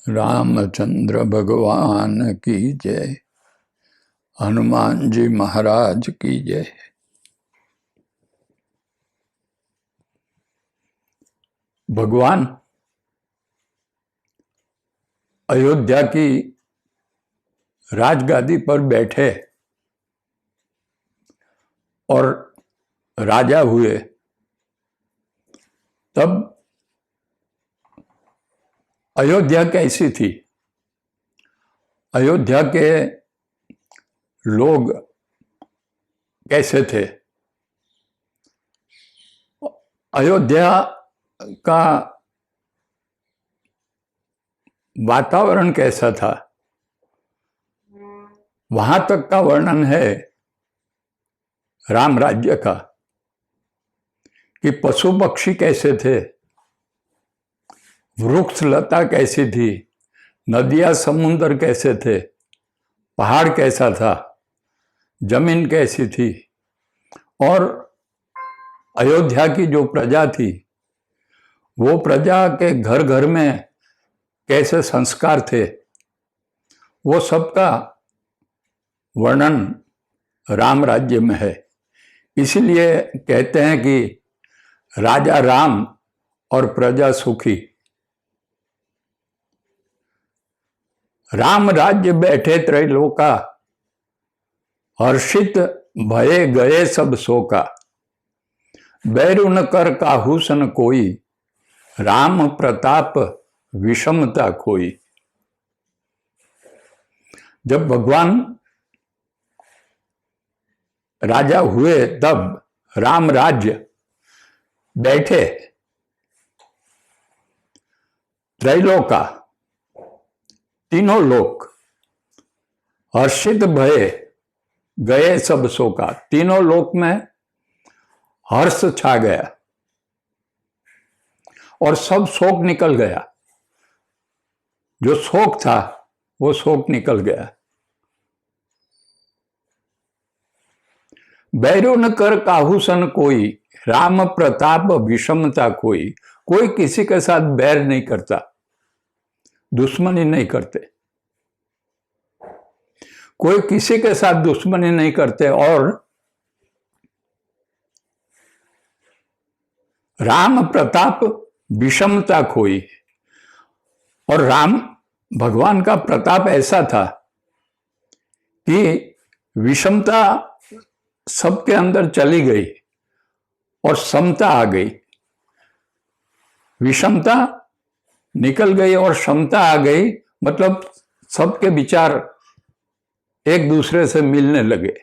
रामचंद्र भगवान की जय। हनुमान जी महाराज की जय। भगवान अयोध्या की राजगादी पर बैठे और राजा हुए, तब अयोध्या कैसी थी, अयोध्या के लोग कैसे थे, अयोध्या का वातावरण कैसा था, वहां तक का वर्णन है राम राज्य का कि पशु पक्षी कैसे थे, वृक्ष लता कैसी थी, नदियां समुद्र कैसे थे, पहाड़ कैसा था, जमीन कैसी थी, और अयोध्या की जो प्रजा थी वो प्रजा के घर घर में कैसे संस्कार थे, वो सबका वर्णन राम राज्य में है। इसलिए कहते हैं कि राजा राम और प्रजा सुखी। राम राज्य बैठे त्रैलोका, हर्षित भये गए सब शोका। बैरु न कर काहू सन कोई, राम प्रताप विषमता खोई। जब भगवान राजा हुए तब राम राज्य बैठे त्रैलोका, तीनों लोक, हर्षित भये गए सब शोका। तीनों लोक में हर्ष छा गया और सब शोक निकल गया। जो शोक था वो शोक निकल गया। बैरु न कर काहू सन कोई, राम प्रताप विषमता खोई। कोई किसी के साथ बैर नहीं करता, दुश्मनी नहीं करते, कोई किसी के साथ दुश्मनी नहीं करते। और राम प्रताप विषमता खोई। और राम भगवान का प्रताप ऐसा था कि विषमता सबके अंदर चली गई और समता आ गई। विषमता निकल गई और समता आ गई, मतलब सबके विचार एक दूसरे से मिलने लगे।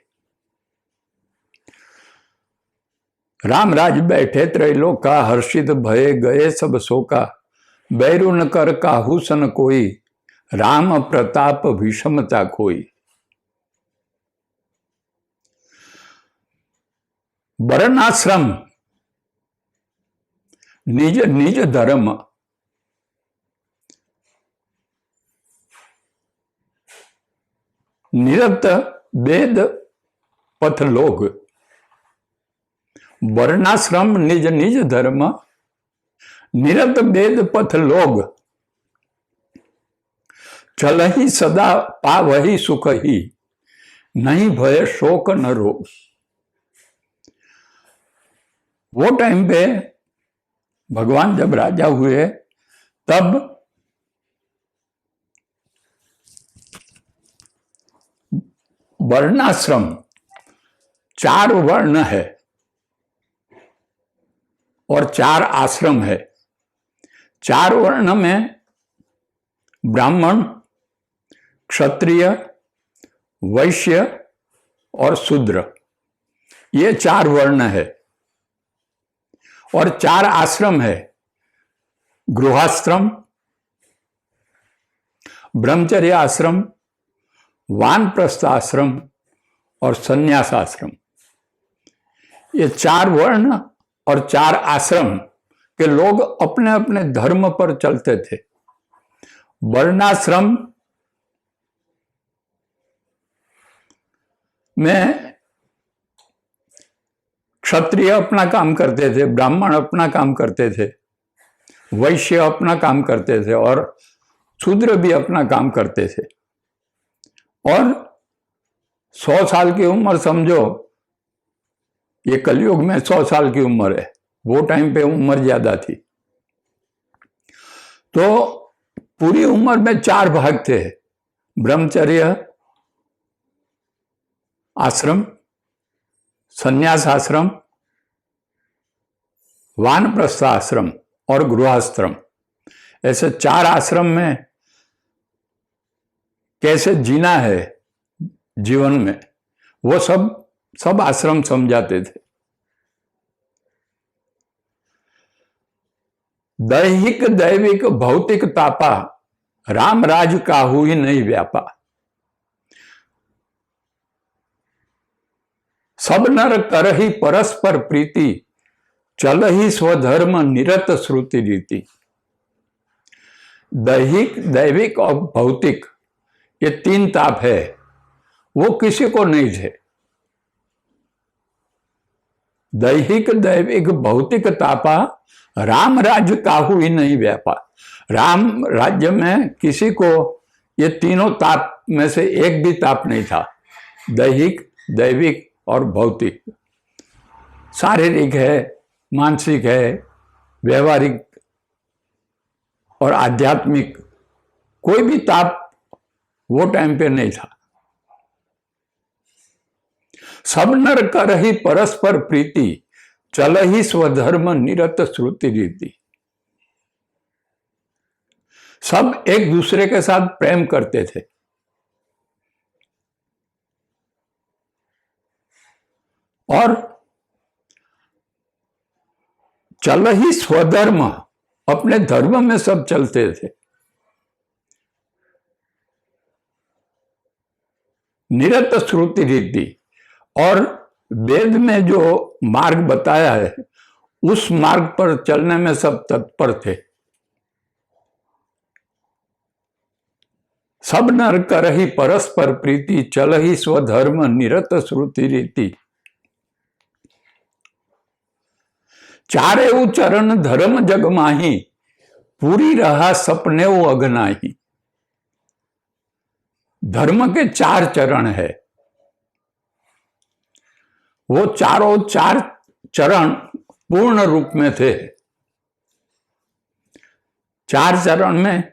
राम राज बैठे त्रैलोका, हर्षित भये गए सब शोका। बैरु न कर काहू सन कोई, राम प्रताप विषमता खोई। वर्णाश्रम निज निज धर्म, निरत वेद पथ लोग। वर्णाश्रम निज निज धर्म, निरत वेद पथ लोग। चलहि सदा पावहि सुख ही, नहीं भय शोक न रोग। वो टाइम पे भगवान जब राजा हुए तब वर्णाश्रम, 4 वर्ण है और 4 आश्रम है। 4 वर्ण में ब्राह्मण, क्षत्रिय, वैश्य और शूद्र, ये 4 वर्ण है। और 4 आश्रम है, गृहस्थ्रम, ब्रह्मचर्य आश्रम, वानप्रस्थ आश्रम और संन्यास आश्रम। ये 4 वर्ण और 4 आश्रम के लोग अपने अपने धर्म पर चलते थे। वर्णाश्रम में क्षत्रिय अपना काम करते थे, ब्राह्मण अपना काम करते थे, वैश्य अपना काम करते थे और शूद्र भी अपना काम करते थे। और 100 साल की उम्र समझो, ये कलयुग में 100 साल की उम्र है, वो टाइम पे उम्र ज्यादा थी। तो पूरी उम्र में 4 भाग थे, ब्रह्मचर्य आश्रम, संन्यास आश्रम, वानप्रस्थ आश्रम और गृहस्थाश्रम। ऐसे 4 आश्रम में कैसे जीना है जीवन में, वो सब आश्रम समझाते थे। दैहिक दैविक भौतिक तापा, राम राज काहू ही नहीं व्यापा। सब नर करहि परस्पर प्रीति, चल ही स्वधर्म निरत श्रुति रीति। दैहिक दैविक और भौतिक, ये 3 ताप है, वो किसी को नहीं थे। दैहिक दैविक भौतिक तापा, राम राज्य काहू ही नहीं व्यापा। राम राज्य में किसी को ये तीनों ताप में से एक भी ताप नहीं था। दैहिक दैविक और भौतिक, शारीरिक है, मानसिक है, व्यवहारिक और आध्यात्मिक, कोई भी ताप वो टाइम पे नहीं था। सब नर करहि परस्पर प्रीति, चल ही स्वधर्म निरत श्रुति रीति। सब एक दूसरे के साथ प्रेम करते थे और चल ही स्वधर्म, अपने धर्म में सब चलते थे। निरत श्रुति रीति, और वेद में जो मार्ग बताया है उस मार्ग पर चलने में सब तत्पर थे। सब नर करहि परस्पर प्रीति, चल ही स्वधर्म निरत श्रुति रीति। चारेऊ चरण धर्म जग माही, पूरी रहा सपनेऊ अगनाही। धर्म के 4 चरण है, वो 4 चरण पूर्ण रूप में थे। 4 चरण में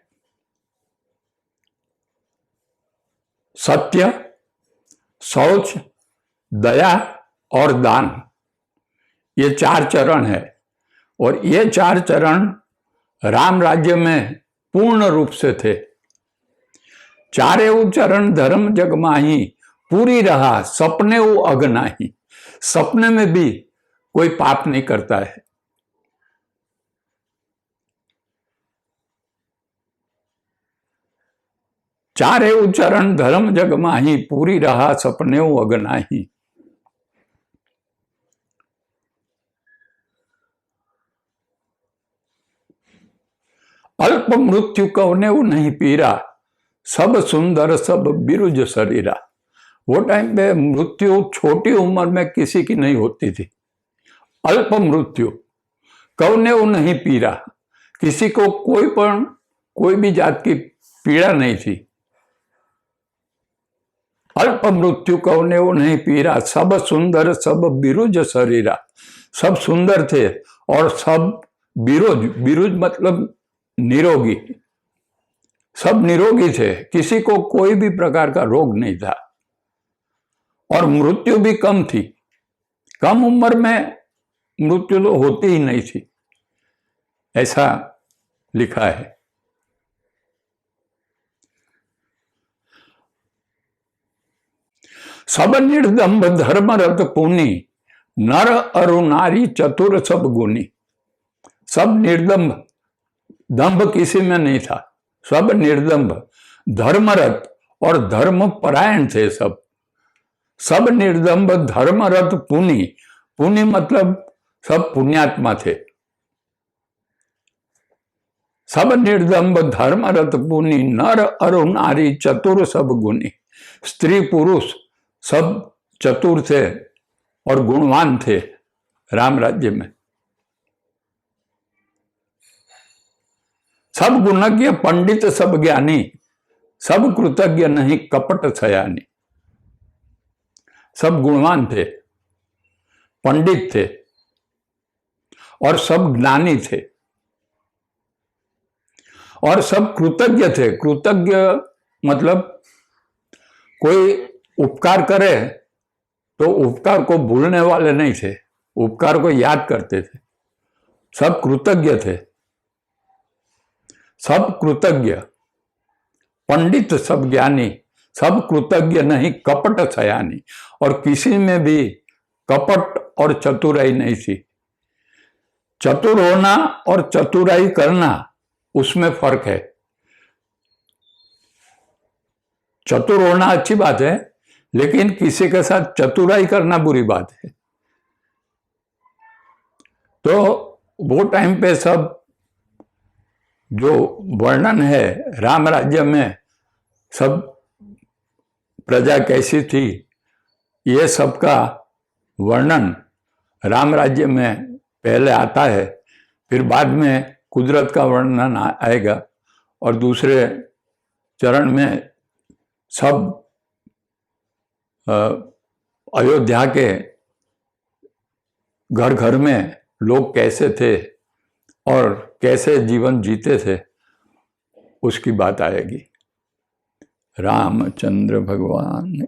सत्य, शौच, दया और दान, ये 4 चरण है। और ये 4 चरण राम राज्य में पूर्ण रूप से थे। चारेऊ चरण धर्म जग माही, पूरी रहा सपनेऊ अगनाही। सपने में भी कोई पाप नहीं करता है। चारेऊ चरण धर्म जग माही, पूरी रहा सपनेऊ अगनाही। अल्प मृत्यु कवनेऊ नहीं पीरा, सब सुंदर सब बिरुज शरीरा। वो टाइम पे मृत्यु छोटी उम्र में किसी की नहीं होती थी। अल्प मृत्यु कवनेऊ नहीं पीरा, किसी को कोई भी जात की पीड़ा नहीं थी। अल्प मृत्यु कवनेऊ नहीं पीरा, सब सुंदर सब बिरुज शरीरा। सब सुंदर थे और सब बिरुज, बिरुज मतलब निरोगी, सब निरोगी थे, किसी को कोई भी प्रकार का रोग नहीं था। और मृत्यु भी कम थी, कम उम्र में मृत्यु तो होती ही नहीं थी, ऐसा लिखा है। सब निर्दम्भ धर्मरत पुनि, नर अरु नारी चतुर सब गुनी। सब निर्दम्भ, दंभ किसी में नहीं था, सब निर्दम्भ, धर्मरत और धर्म परायण थे सब। सब निर्दम्भ धर्मरत पुनि, पुनि मतलब सब पुण्यात्मा थे। सब निर्दम्भ धर्मरत पुनि, नर अरु नारी चतुर सब गुनी। स्त्री पुरुष सब चतुर थे और गुणवान थे राम राज्य में। सब गुणज्ञ पंडित सब ज्ञानी, सब कृतज्ञ नहीं कपट छयानी। सब गुणवान थे, पंडित थे और सब ज्ञानी थे और सब कृतज्ञ थे। कृतज्ञ मतलब कोई उपकार करे तो उपकार को भूलने वाले नहीं थे, उपकार को याद करते थे। सब कृतज्ञ थे, सब कृतज्ञ, पंडित सब ज्ञानी, सब कृतज्ञ नहीं कपट छयानी। और किसी में भी कपट और चतुराई नहीं थी। चतुर होना और चतुराई करना, उसमें फर्क है। चतुर होना अच्छी बात है, लेकिन किसी के साथ चतुराई करना बुरी बात है। तो वो टाइम पे सब जो वर्णन है राम राज्य में, सब प्रजा कैसी थी, ये सब का वर्णन राम राज्य में पहले आता है, फिर बाद में कुदरत का वर्णन आएगा और दूसरे चरण में सब अयोध्या के घर घर में लोग कैसे थे और कैसे जीवन जीते थे, उसकी बात आएगी। रामचंद्र भगवान